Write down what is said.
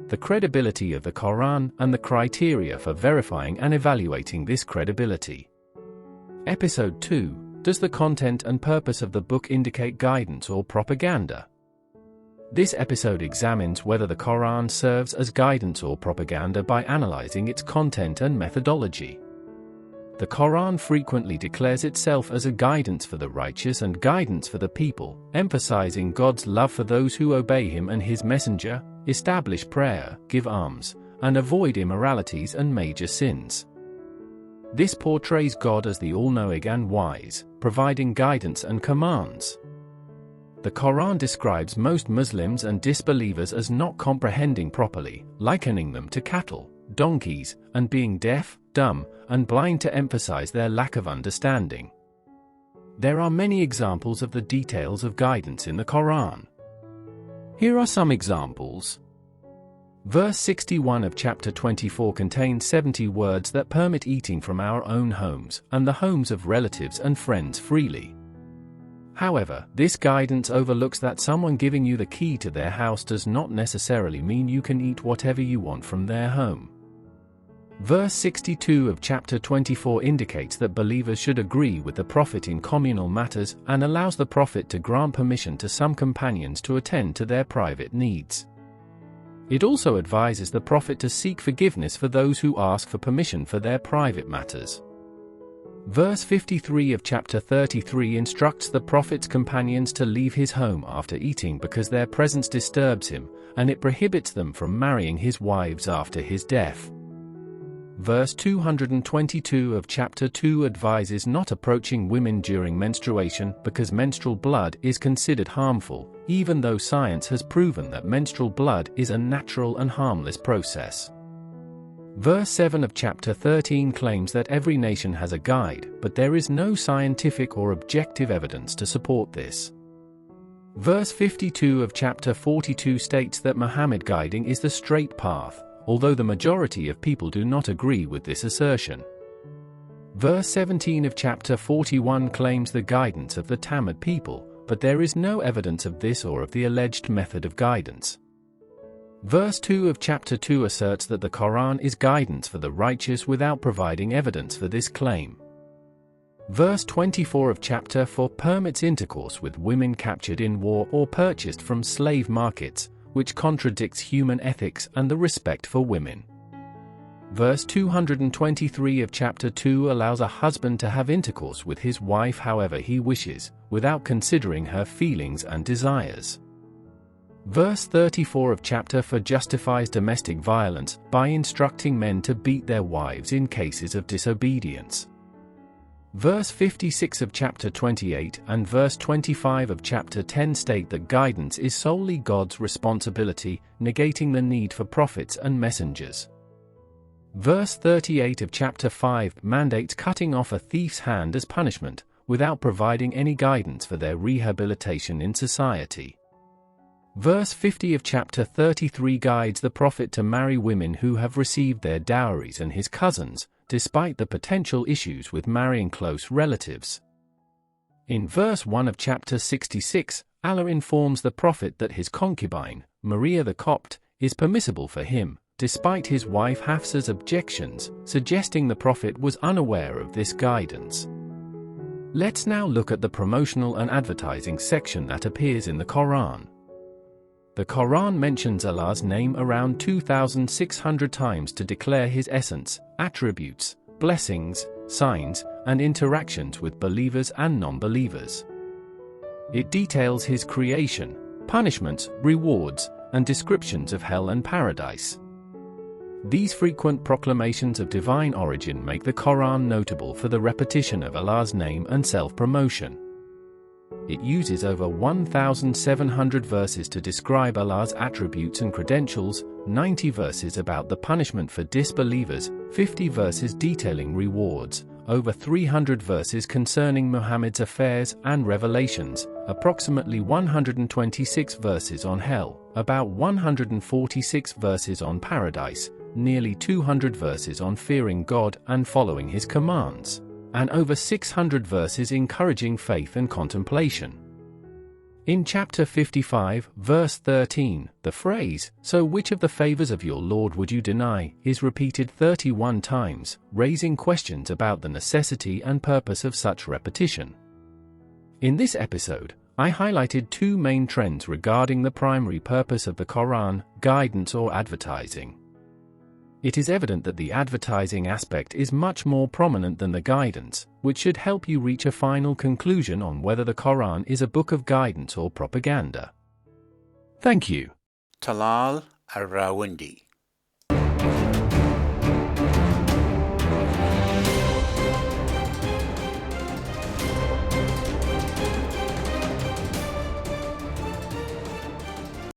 the credibility of the Quran and the criteria for verifying and evaluating this credibility. Episode 2: Does the content and purpose of the book indicate guidance or propaganda? This episode examines whether the Quran serves as guidance or propaganda by analyzing its content and methodology. The Quran frequently declares itself as a guidance for the righteous and guidance for the people, emphasizing God's love for those who obey Him and His Messenger, establish prayer, give alms, and avoid immoralities and major sins. This portrays God as the all-knowing and wise, providing guidance and commands. The Quran describes most Muslims and disbelievers as not comprehending properly, likening them to cattle, donkeys, and being deaf, dumb, and blind to emphasize their lack of understanding. There are many examples of the details of guidance in the Quran. Here are some examples. Verse 61 of chapter 24 contains 70 words that permit eating from our own homes and the homes of relatives and friends freely. However, this guidance overlooks that someone giving you the key to their house does not necessarily mean you can eat whatever you want from their home. Verse 62 of chapter 24 indicates that believers should agree with the Prophet in communal matters and allows the Prophet to grant permission to some companions to attend to their private needs. It also advises the Prophet to seek forgiveness for those who ask for permission for their private matters. Verse 53 of chapter 33 instructs the Prophet's companions to leave his home after eating because their presence disturbs him, and it prohibits them from marrying his wives after his death. Verse 222 of chapter 2 advises not approaching women during menstruation because menstrual blood is considered harmful, even though science has proven that menstrual blood is a natural and harmless process. Verse 7 of chapter 13 claims that every nation has a guide, but there is no scientific or objective evidence to support this. Verse 52 of chapter 42 states that Muhammad guiding is the straight path, although the majority of people do not agree with this assertion. Verse 17 of chapter 41 claims the guidance of the Tamid people, but there is no evidence of this or of the alleged method of guidance. Verse 2 of chapter 2 asserts that the Quran is guidance for the righteous without providing evidence for this claim. Verse 24 of chapter 4 permits intercourse with women captured in war or purchased from slave markets, which contradicts human ethics and the respect for women. Verse 223 of chapter 2 allows a husband to have intercourse with his wife however he wishes, without considering her feelings and desires. Verse 34 of chapter 4 justifies domestic violence by instructing men to beat their wives in cases of disobedience. Verse 56 of chapter 28 and verse 25 of chapter 10 state that guidance is solely God's responsibility, negating the need for prophets and messengers. Verse 38 of chapter 5 mandates cutting off a thief's hand as punishment, without providing any guidance for their rehabilitation in society. Verse 50 of chapter 33 guides the Prophet to marry women who have received their dowries and his cousins, despite the potential issues with marrying close relatives. In verse 1 of chapter 66, Allah informs the Prophet that his concubine, Maria the Copt, is permissible for him, despite his wife Hafsa's objections, suggesting the Prophet was unaware of this guidance. Let's now look at the promotional and advertising section that appears in the Quran. The Quran mentions Allah's name around 2,600 times to declare His essence, attributes, blessings, signs, and interactions with believers and non-believers. It details His creation, punishments, rewards, and descriptions of hell and paradise. These frequent proclamations of divine origin make the Quran notable for the repetition of Allah's name and self-promotion. It uses over 1,700 verses to describe Allah's attributes and credentials, 90 verses about the punishment for disbelievers, 50 verses detailing rewards, over 300 verses concerning Muhammad's affairs and revelations, approximately 126 verses on hell, about 146 verses on paradise, nearly 200 verses on fearing God and following His commands, and over 600 verses encouraging faith and contemplation. In chapter 55, verse 13, the phrase, "So which of the favors of your Lord would you deny?" is repeated 31 times, raising questions about the necessity and purpose of such repetition. In this episode, I highlighted two main trends regarding the primary purpose of the Quran: guidance or advertising. It is evident that the advertising aspect is much more prominent than the guidance, which should help you reach a final conclusion on whether the Quran is a book of guidance or propaganda. Thank you. Talal Al-Rawindi